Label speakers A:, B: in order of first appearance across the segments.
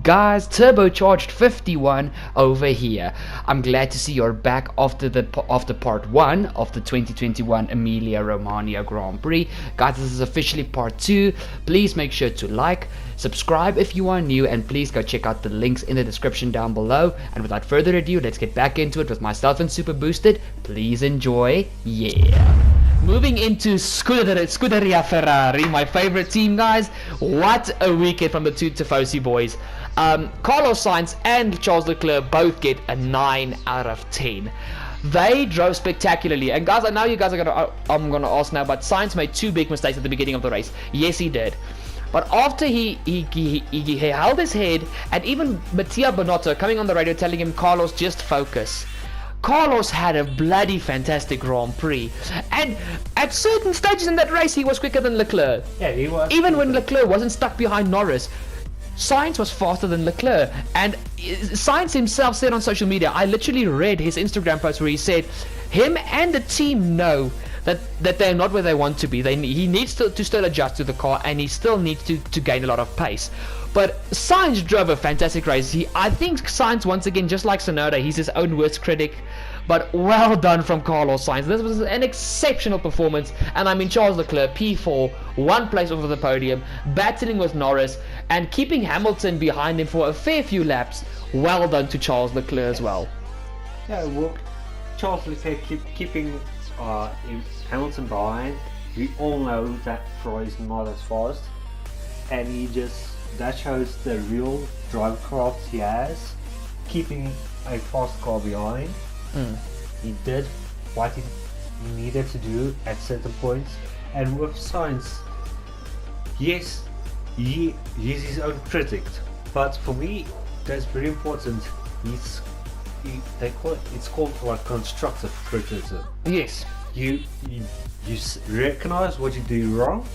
A: guys? Turbocharged 51 over here. I'm glad to see you're back after part 1 of the 2021 Emilia Romagna Grand Prix. Guys, this is officially part 2. Please make sure to like, subscribe if you are new, and please go check out the links in the description down below. And without further ado, let's get back into it with myself and Super Boosted. Please enjoy. Yeah. Moving into Scuderia Ferrari, my favorite team, guys. What a weekend from the two Tifosi boys. Carlos Sainz and Charles Leclerc both get a 9 out of 10. They drove spectacularly, and guys, I know you guys are I'm gonna ask now, but Sainz made 2 big mistakes at the beginning of the race. Yes, he did. But after he held his head, and even Mattia Bonotto coming on the radio telling him, Carlos, just focus. Carlos had a bloody fantastic Grand Prix, and at certain stages in that race he was quicker than Leclerc.
B: Yeah, he was.
A: Even when Leclerc wasn't stuck behind Norris, Sainz was faster than Leclerc. And Sainz himself said on social media, I literally read his Instagram post where he said him and the team know that they're not where they want to be. He needs to still adjust to the car, and he still needs to gain a lot of pace. But Sainz drove a fantastic race. I think Sainz, once again, just like Tsunoda, he's his own worst critic. But well done from Carlos Sainz. This was an exceptional performance. And I mean, Charles Leclerc, P4, 1 place over the podium, battling with Norris, and keeping Hamilton behind him for a fair few laps. Well done to Charles Leclerc as well.
B: Yeah, well, Charles Leclerc keeping Hamilton behind. We all know that Ferrari is not as fast. And that shows the real drive craft he has, keeping a fast car behind. He did what he needed to do at certain points. And with Sainz, yes, he's his own critic, but for me that's very important. It's called like constructive criticism.
A: Yes.
B: You recognize what you do wrong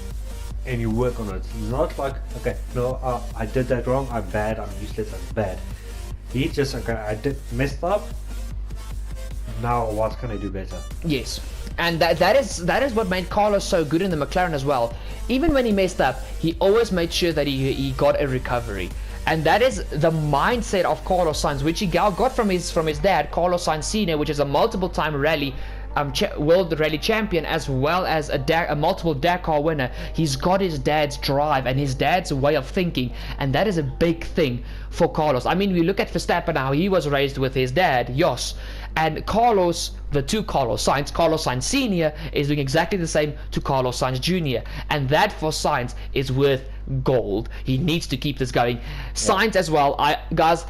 B: and you work on it. It's not like, okay, no, I did that wrong, I'm bad, I'm useless, I'm bad. He just, okay, I messed up, now what can I do better?
A: Yes, and that is what made Carlos so good in the McLaren as well. Even when he messed up, he always made sure that he got a recovery. And that is the mindset of Carlos Sainz, which he got from his dad, Carlos Sainz Sr., which is a multiple-time World Rally champion, as well as a multiple Dakar winner. He's got his dad's drive and his dad's way of thinking, and that is a big thing for Carlos. I mean, we look at Verstappen, how he was raised with his dad, Jos, and Carlos, the two Carlos Sainz Sr. is doing exactly the same to Carlos Sainz Jr., and that for Sainz is worth gold. He needs to keep this going. Sainz as well, guys.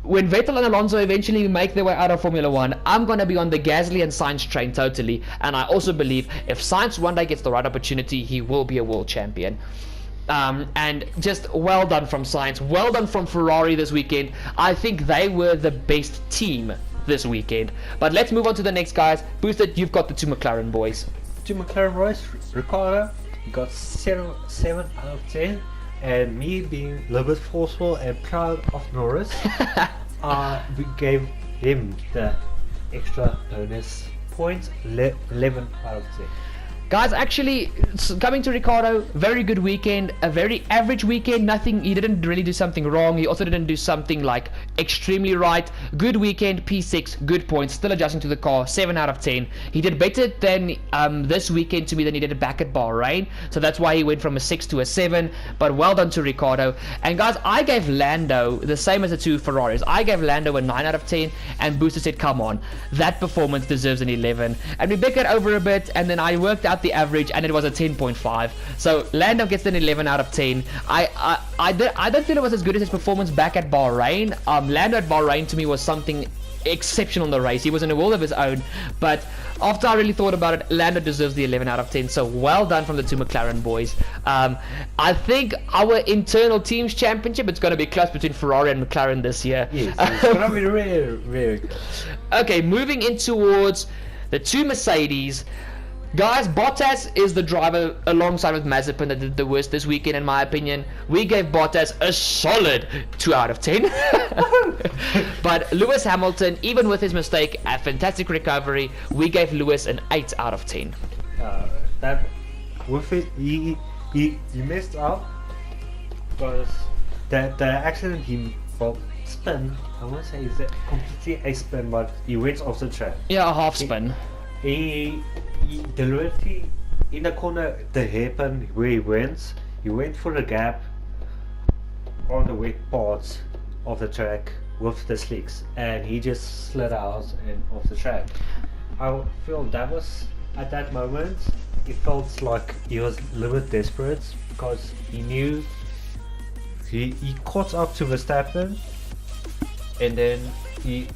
A: When Vettel and Alonso eventually make their way out of Formula 1, I'm going to be on the Gasly and Sainz train totally. And I also believe if Sainz one day gets the right opportunity, he will be a world champion. And just well done from Sainz. Well done from Ferrari this weekend. I think they were the best team this weekend. But let's move on to the next guys. Boosted, you've got the 2 McLaren boys.
B: 2 McLaren boys, Ricciardo got 7 out of 10. And me being a little bit forceful and proud of Norris, we gave him the extra bonus points, 11 out of 10.
A: Guys, actually, coming to Ricciardo, very good weekend, a very average weekend. He didn't really do something wrong. He also didn't do something like extremely right. Good weekend, P6, good points, still adjusting to the car, 7 out of 10. He did better than this weekend to me than he did back at Bahrain, so that's why he went from a 6 to a 7. But well done to Ricciardo. And guys, I gave Lando the same as the 2 Ferraris. I gave Lando a 9 out of 10, and Booster said, come on, that performance deserves an 11. And we bickered over a bit, and then I worked out the average, and it was a 10.5. So Lando gets an 11 out of 10. I don't feel it was as good as his performance back at Bahrain. Lando at Bahrain to me was something exceptional in the race. He was in a world of his own, but after I really thought about it, Lando deserves the 11 out of 10. So well done from the 2 McLaren boys. I think our internal teams championship, it's going to be close between Ferrari and McLaren this year.
B: Yes, it's going to be really, really close.
A: Okay, moving in towards the 2 Mercedes. Guys, Bottas is the driver alongside with Mazepin that did the worst this weekend, in my opinion. We gave Bottas a solid 2 out of 10. But Lewis Hamilton, even with his mistake, a fantastic recovery. We gave Lewis an 8 out of 10.
B: He messed up, but the accident he well, spin. I won't say is that completely a spin, but he went off the track.
A: Yeah, a half spin.
B: He deliberately in the corner, the hairpin where he went for the gap on the wet parts of the track with the slicks, and he just slid out and off the track. I feel that was at that moment. It felt like he was a little bit desperate because he knew he caught up to Verstappen, and then he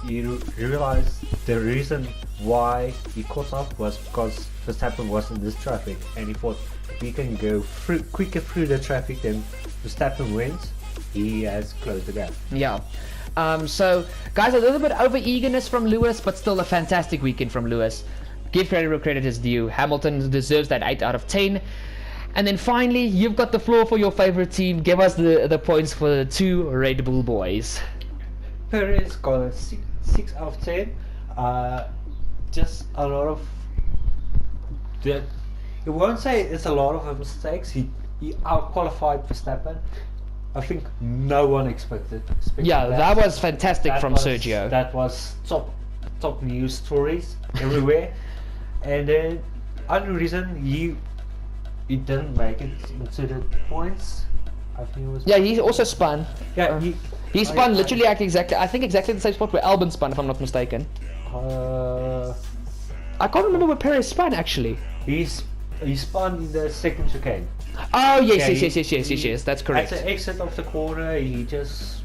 B: realized the reason why he caught up was because Verstappen was in this traffic, and he thought if he can go quicker through the traffic than Verstappen wins, he has closed the gap.
A: Yeah. So, guys, a little bit over eagerness from Lewis, but still a fantastic weekend from Lewis. Give credit where credit is due. Hamilton deserves that 8 out of 10. And then finally, you've got the floor for your favorite team. Give us the points for the 2 Red Bull boys.
B: Perez got a 6 out of 10. Just a lot of you won't say it's a lot of mistakes. He out-qualified Verstappen. I think no one expected
A: yeah, that was fantastic from Sergio.
B: That was top news stories everywhere. And then other reason he didn't make it into the points. I think it was.
A: Yeah, he also spun.
B: Yeah,
A: he spun literally at exactly the same spot where Albon spun, if I'm not mistaken. I can't remember where Perez spun actually.
B: He spun in the second chicane.
A: Oh yes, that's correct.
B: At the exit of the corner, he just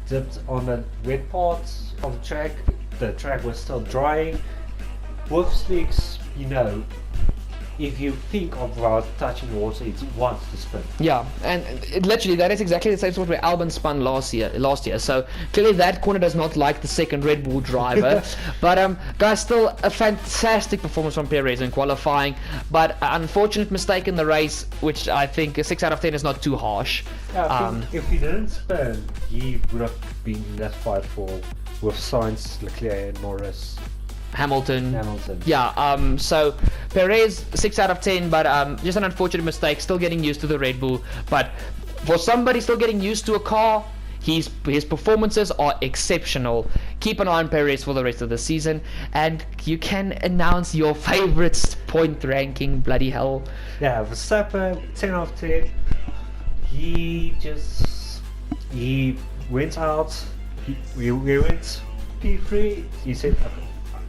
B: dipped on the wet parts of the track. The track was still drying. With slicks, if you think about touching water, it wants to spin.
A: Yeah, and literally that is exactly the same spot where Albon spun last year. So clearly that corner does not like the second Red Bull driver. But guys, still a fantastic performance from Perez in qualifying. But an unfortunate mistake in the race, which I think a 6 out of 10 is not too harsh.
B: Yeah, I think if he didn't spin, he would have been in that fight with Sainz, Leclerc, and Norris.
A: Hamilton. Yeah, so Perez 6 out of 10, but just an unfortunate mistake. Still getting used to the Red Bull, but for somebody still getting used to a car, his performances are exceptional. Keep an eye on Perez for the rest of the season, and you can announce your favorite point ranking. Bloody hell!
B: Yeah, Verstappen 10 out of 10. He went out. We went P3. He said,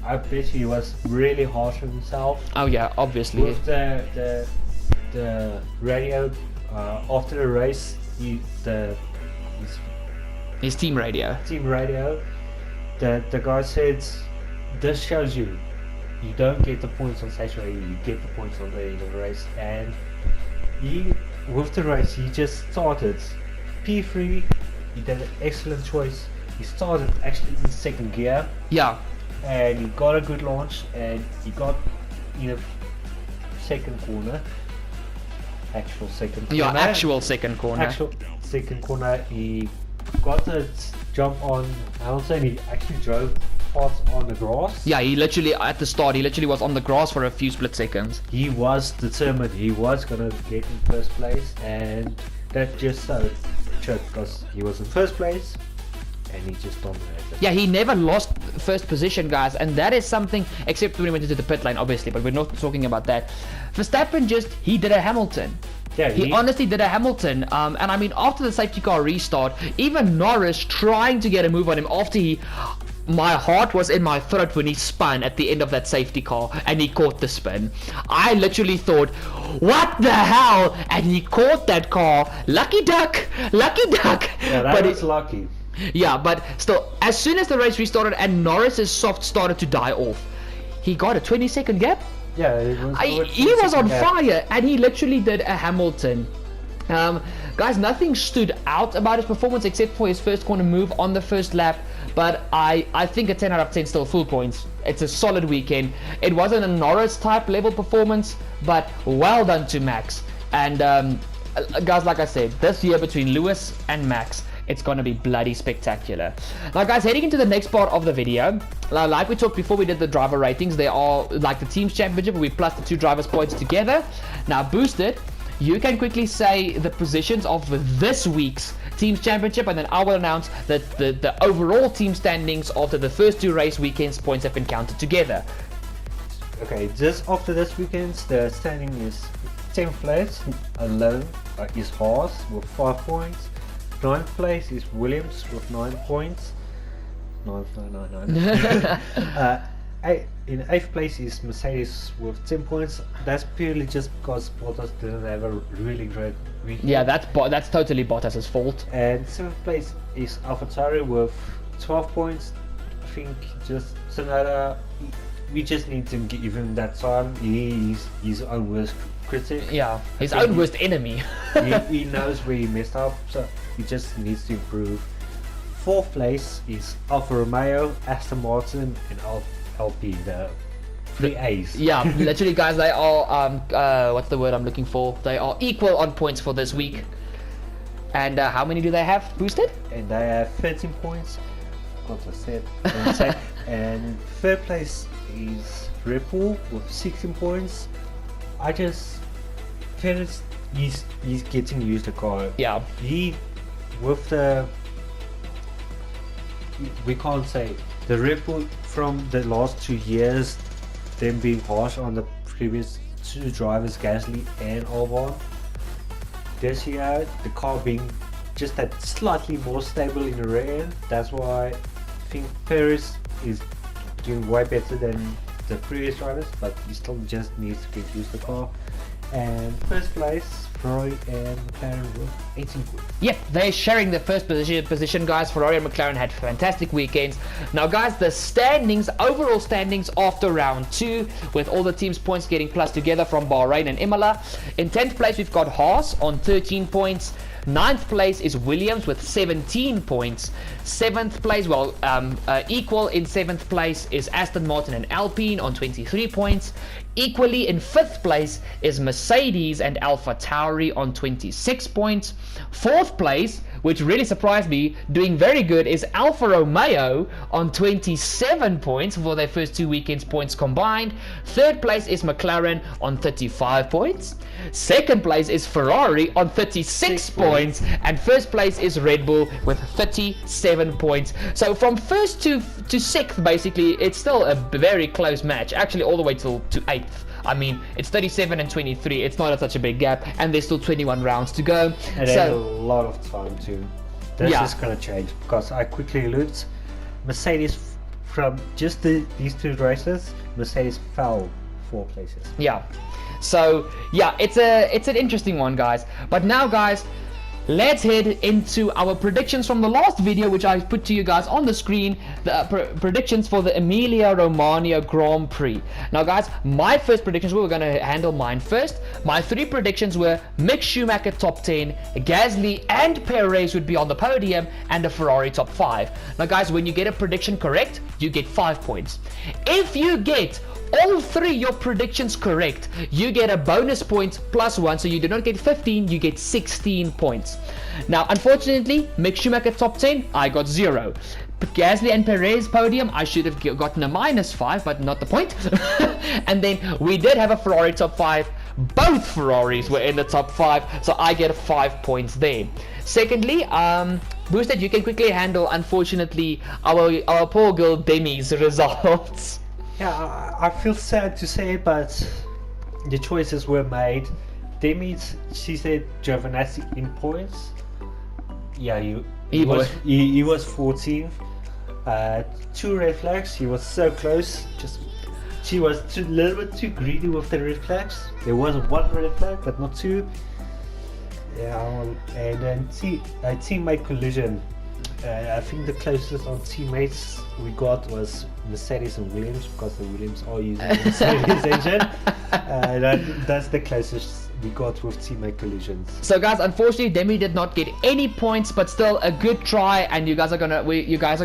B: I bet he was really harsh on himself.
A: Oh yeah, obviously.
B: With the radio after the race,
A: his team radio.
B: The guy said, "This shows you don't get the points on stage radio. You get the points on the end of the race." And with the race, he just started P3. He did an excellent choice. He started actually in second gear.
A: Yeah.
B: And he got a good launch, and he got in a second corner. Actual second corner. He got a jump on Hamilton. He actually drove past on the grass.
A: Yeah, he literally was on the grass for a few split seconds.
B: He was determined. He was gonna get in first place, and that just so choked because he was in first place. And he just dominated.
A: Yeah, he never lost first position, guys, and that is something, except when he went into the pit lane, obviously, but we're not talking about that. Verstappen he did a Hamilton.
B: Yeah,
A: he honestly did a Hamilton, and I mean, after the safety car restart, even Norris trying to get a move on him after my heart was in my throat when he spun at the end of that safety car and he caught the spin. I literally thought, what the hell? And he caught that car. Lucky duck.
B: Yeah, that was lucky.
A: Yeah, but still, as soon as the race restarted and Norris's soft started to die off, he got a 20-second gap.
B: Yeah,
A: he was on fire, and he literally did a Hamilton. Guys, nothing stood out about his performance except for his first corner move on the first lap, but I think a 10 out of 10 still full points. It's a solid weekend. It wasn't a Norris type level performance, but well done to Max. And guys, like I said, this year between Lewis and Max, it's going to be bloody spectacular. Now guys, heading into the next part of the video, like we talked before we did the driver ratings, they are like the team's championship where we plus the 2 drivers points together. Now boosted, you can quickly say the positions of this week's Teams Championship, and then I will announce that the overall team standings after the first 2 race weekends points have been counted together.
B: Okay, just after this weekend, the standing is 10th place alone is Haas with 5 points. 9th place is Williams with 9 points. 9. In 8th place is Mercedes with 10 points. That's purely just because Bottas didn't have a really great weekend.
A: Yeah, that's totally Bottas' fault.
B: And 7th place is AlphaTauri with 12 points. I think just Tsunoda, we just need to give him that time. He's his own worst critic.
A: Yeah, his own worst enemy.
B: he knows where he messed up, so he just needs to improve. 4th place is Alfa Romeo, Aston Martin, and LP, the 3 A's.
A: Yeah, literally, guys, they are what's the word I'm looking for? They are equal on points for this week. And how many do they have boosted?
B: And they have 13 points. What I said. And 3rd place is Red Bull with 16 points. I just feel he's getting used to the car.
A: Yeah.
B: We can't say the Red Bull from the last 2 years, them being harsh on the previous 2 drivers, Gasly and Albon. This year, the car being just that slightly more stable in the rear end. That's why I think Perez is doing way better than the previous drivers, but he still just needs to get used to the car. And 1st place, Ferrari and McLaren with 18 points.
A: Yep, they're sharing the first position, guys. Ferrari and McLaren had fantastic weekends. Now, guys, the standings, overall standings after round 2, with all the teams' points getting plus together from Bahrain and Imola. In 10th place, we've got Haas on 13 points. 9th place is Williams with 17 points. 7th place, equal in 7th place is Aston Martin and Alpine on 23 points. Equally in 5th place is Mercedes and AlphaTauri on 26 points. 4th place, which really surprised me, doing very good, is Alfa Romeo on 27 points for their first 2 weekends points combined. 3rd place is McLaren on 35 points. 2nd place is Ferrari on 36 points. And 1st place is Red Bull with 37 points. So from 1st to 6th, basically, it's still a very close match. Actually, all the way to 8th. I mean, it's 37 and 23. It's not such a big gap, and there's still 21 rounds to go.
B: And there's a lot of time too. This is going to change, because I quickly looked. Mercedes, from just these 2 races, Mercedes fell 4 places.
A: Yeah. So yeah, it's an interesting one, guys. But now, guys, let's head into our predictions from the last video, which I put to you guys on the screen. The predictions for the Emilia Romagna Grand Prix. Now, guys, my first predictions, we were going to handle mine first. My 3 predictions were Mick Schumacher top 10, Gasly and Perez would be on the podium, and a Ferrari top 5. Now, guys, when you get a prediction correct, you get 5 points. If you get all 3 your predictions correct, you get a bonus point plus 1, so you do not get 15, you get 16 points. Now, unfortunately, Mick Schumacher top 10, I got 0. Gasly and Perez podium, I should have gotten a -5, but not the point. And then we did have a Ferrari top 5. Both Ferraris were in the top 5, so I get 5 points there. Secondly, Boosted, you can quickly handle, unfortunately, our poor girl Demi's results.
B: Yeah, I feel sad to say, but the choices were made. Demi, she said Giovinazzi in points. Yeah, he was 14th. 2 red flags. He was so close. She was a little bit too greedy with the red flags. There was 1 red flag, but not 2. Yeah, and then teammate collision. I think the closest on teammates we got was Mercedes and Williams, because the Williams are using the Mercedes engine. That's the closest we got with teammate collisions.
A: So, guys, unfortunately, Demi did not get any points, but still a good try. And you guys are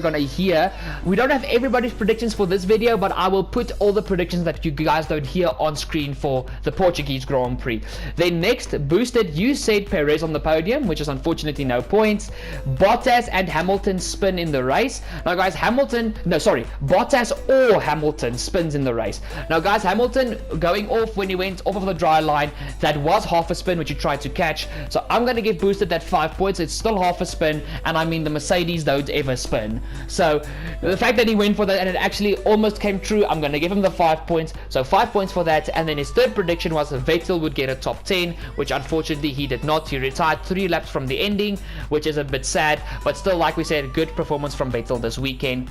A: gonna hear. We don't have everybody's predictions for this video, but I will put all the predictions that you guys don't hear on screen for the Portuguese Grand Prix. Then next, Boosted, you said Perez on the podium, which is unfortunately no points. Bottas and Hamilton spin in the race. Now, guys, Bottas or Hamilton spins in the race. Now, guys, Hamilton going off when he went off of the dry line. That was half a spin which he tried to catch. So I'm going to give Boosted that 5 points. It's still half a spin, and I mean the Mercedes don't ever spin. So the fact that he went for that and it actually almost came true, I'm going to give him the 5 points. So 5 points for that. And then his third prediction was Vettel would get a top 10, which unfortunately he did not. He retired 3 laps from the ending, which is a bit sad, but still, like we said, good performance from Vettel this weekend.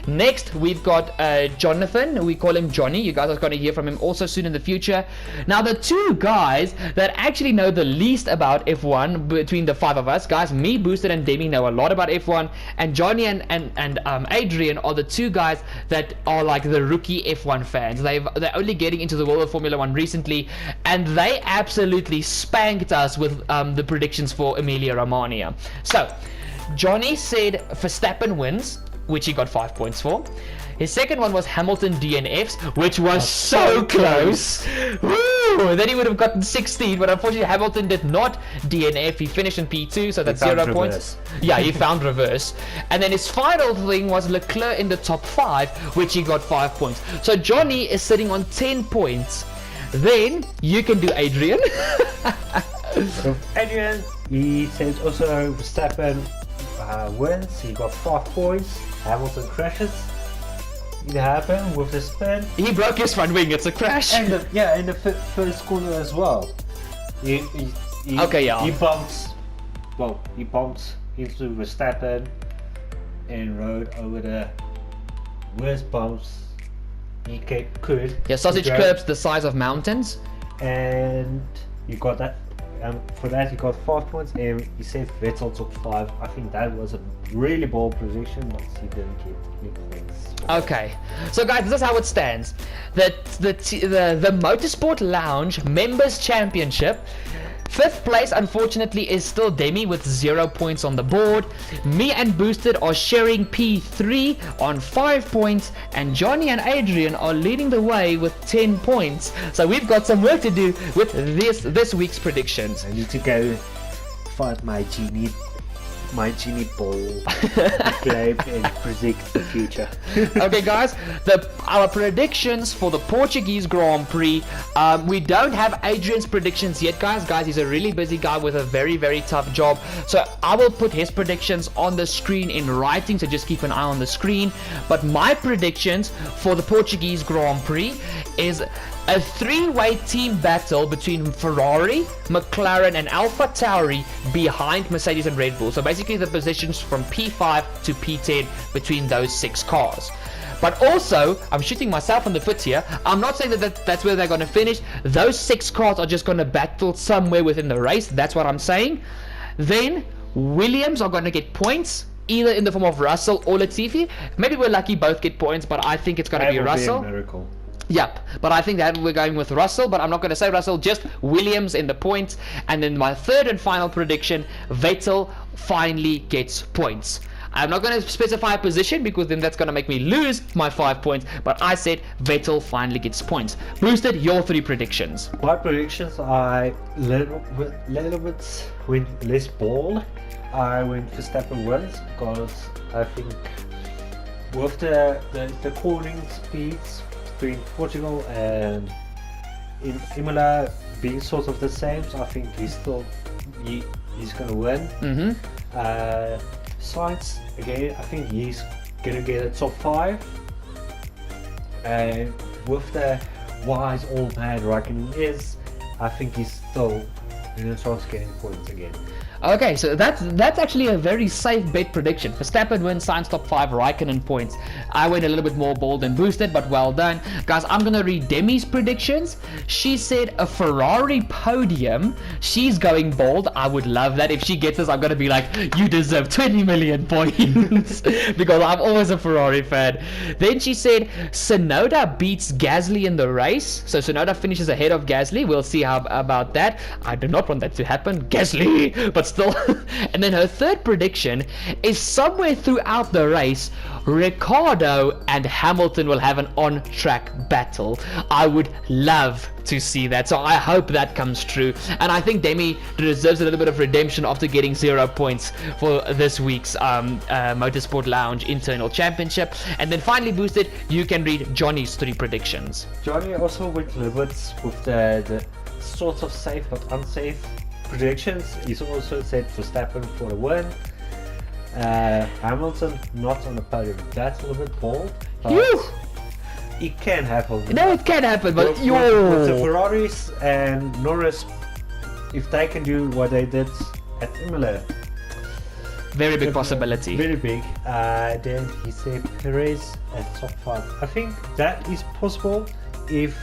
A: Next, we've got Jonathan. We call him Johnny. You guys are going to hear from him also soon in the future. Now, the two guys that actually know the least about F1 between the 5 of us, guys, me, Boosted, and Demi know a lot about F1, and Johnny and Adrian are the 2 guys that are like the rookie F1 fans. They're only getting into the world of Formula 1 recently, and they absolutely spanked us with the predictions for Emilia Romagna. So, Johnny said Verstappen wins, which he got 5 points for. His second one was Hamilton DNFs, which was so close. Woo! Then he would have gotten 16, but unfortunately Hamilton did not DNF. He finished in P2, so that's 0 points. Yeah, he found reverse. And then his final thing was Leclerc in the top 5, which he got 5 points. So Johnny is sitting on 10 points. Then you can do Adrian.
B: So Adrian, he says also Verstappen wins. He got 5 points. Hamilton crashes. It happened with the spin.
A: He broke his front wing. It's a crash.
B: And in the first corner as well. He bumps. Well, he bumps into Verstappen and rode over the worst bumps he could.
A: Yeah, sausage curbs the size of mountains.
B: And you got that. For that, you got 5 points, and you said Vettel top 5. I think that was a really bold prediction, but he didn't get any points.
A: Okay, so guys, this is how it stands. The Motorsport Lounge Members Championship. 5th place, unfortunately, is still Demi with 0 points on the board. Me and Boosted are sharing P3 on 5 points, and Johnny and Adrian are leading the way with 10 points. So we've got some work to do with this week's predictions.
B: I need to go find my genie ball globe and predict the future.
A: Okay, guys, our predictions for the Portuguese Grand Prix. We don't have Adrian's predictions yet, guys. He's a really busy guy with a very, very tough job. So I will put his predictions on the screen in writing, so just keep an eye on the screen. But my predictions for the Portuguese Grand Prix is a 3-way team battle between Ferrari, McLaren, and AlphaTauri behind Mercedes and Red Bull. So basically the positions from P5 to P10 between those 6 cars. But also, I'm shooting myself in the foot here. I'm not saying that's where they're going to finish. Those 6 cars are just going to battle somewhere within the race. That's what I'm saying. Then Williams are going to get points, either in the form of Russell or Latifi. Maybe we're lucky both get points, but I think it's going to be Russell.
B: Be a miracle.
A: Yep, but I think that we're going with Russell, but I'm not going to say Russell, just Williams in the points. And then my third and final prediction, Vettel finally gets points. I'm not going to specify a position because then that's going to make me lose my 5 points, but I said Vettel finally gets points. Boosted, your 3 predictions.
B: My predictions, I little bit went less bold. I went Verstappen wins because I think with the cornering speeds between Portugal and in Imola being sort of the same, so I think he's gonna win. Sainz again, I think he's gonna get a top 5, and with the wise old man Raikkonen is, I think he's still in a chance of getting points again.
A: Okay, so that's actually a very safe bet prediction. Verstappen wins, Sainz top 5, Raikkonen points. I went a little bit more bold and boosted, but well done. Guys, I'm going to read Demi's predictions. She said a Ferrari podium. She's going bold. I would love that. If she gets this, I'm going to be like, you deserve 20 million points. Because I'm always a Ferrari fan. Then she said Tsunoda beats Gasly in the race. So Tsunoda finishes ahead of Gasly. We'll see how about that. I do not want that to happen. Gasly! But still. And then her third prediction is somewhere throughout the race, Ricciardo and Hamilton will have an on-track battle. I would love to see that, so I hope that comes true. And I think Demi deserves a little bit of redemption after getting 0 points for this week's Motorsport Lounge Internal Championship. And then finally, Boosted, you can read Johnny's 3 predictions.
B: Johnny also went limits with the sort of safe but unsafe predictions. He's also said Verstappen for the win. Hamilton not on the podium. That's a little bit bold.
A: Phew!
B: It can happen.
A: No, it can happen, but
B: with the Ferraris and Norris, if they can do what they did at Imola,
A: very big possibility.
B: Very big. Then he said Perez at top 5. I think that is possible if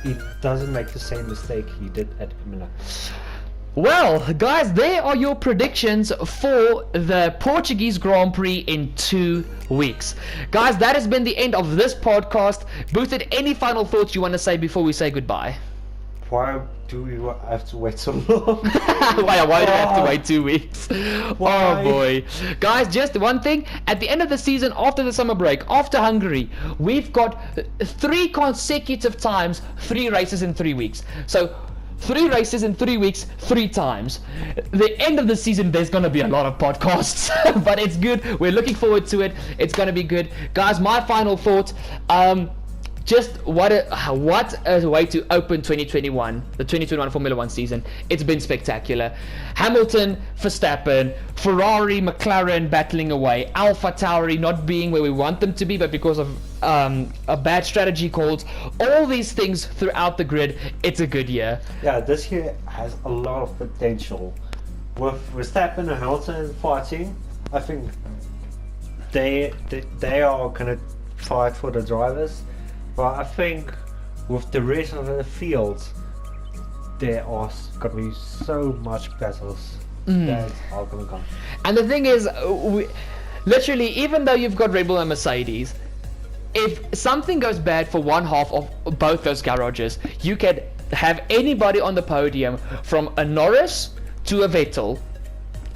B: he doesn't make the same mistake he did at Imola.
A: Well, guys, there are your predictions for the Portuguese Grand Prix in 2 weeks. Guys, that has been the end of this podcast. Boosted, any final thoughts you want to say before we say goodbye?
B: Why do we have to wait so long?
A: Why do we have to wait 2 weeks?
B: Why?
A: Oh boy. Guys, just one thing. At the end of the season, after the summer break, after Hungary, we've got 3 consecutive times, 3 races in 3 weeks. So 3 races in 3 weeks, 3 times. The end of the season, there's going to be a lot of podcasts, but it's good. We're looking forward to it. It's going to be good. Guys, my final thought, just what a way to open 2021, the 2021 Formula 1 season. It's been spectacular. Hamilton, Verstappen, Ferrari, McLaren battling away, Alpha Tauri not being where we want them to be, but because of a bad strategy calls, all these things throughout the grid. It's a good year.
B: Yeah, this year has a lot of potential. With Verstappen and Hamilton fighting, I think they are going to fight for the drivers. But I think with the rest of the field, there are going to be so much battles that are going to come.
A: And the thing is, literally, even though you've got Red Bull and Mercedes, if something goes bad for one half of both those garages, you can have anybody on the podium from a Norris to a Vettel.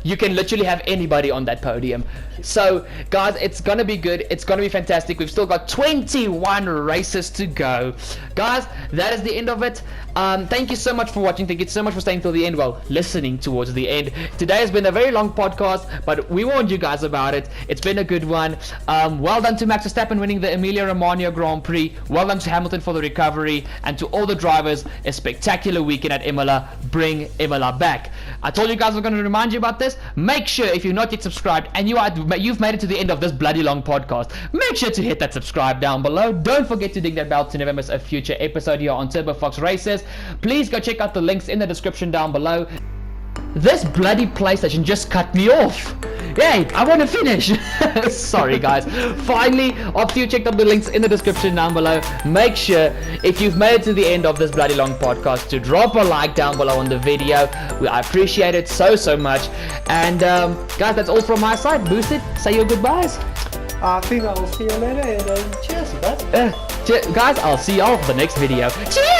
A: You can literally have anybody on that podium. So, guys, it's going to be good. It's going to be fantastic. We've still got 21 races to go. Guys, that is the end of it. Thank you so much for watching. Thank you so much for staying till the end. Well, listening towards the end. Today has been a very long podcast, but we warned you guys about it. It's been a good one. Well done to Max Verstappen winning the Emilia Romagna Grand Prix. Well done to Hamilton for the recovery. And to all the drivers, a spectacular weekend at Imola. Bring Imola back. I told you guys I was going to remind you about this. Make sure, if you're not yet subscribed and you've made it to the end of this bloody long podcast, make sure to hit that subscribe down below. Don't forget to ding that bell to never miss a future episode here on Turbo Fox RacerZ. Please go check out the links in the description down below. This bloody PlayStation just cut me off. Yay, I want to finish. Sorry guys. Finally, after you checked out the links in the description down below, make sure, if you've made it to the end of this bloody long podcast, to drop a like down below on the video. I appreciate it so much. And guys, that's all from my side. Boosted, say your goodbyes.
B: I think I will see you later, and cheers, guys.
A: Guys, I'll see y'all for the next video. Cheers!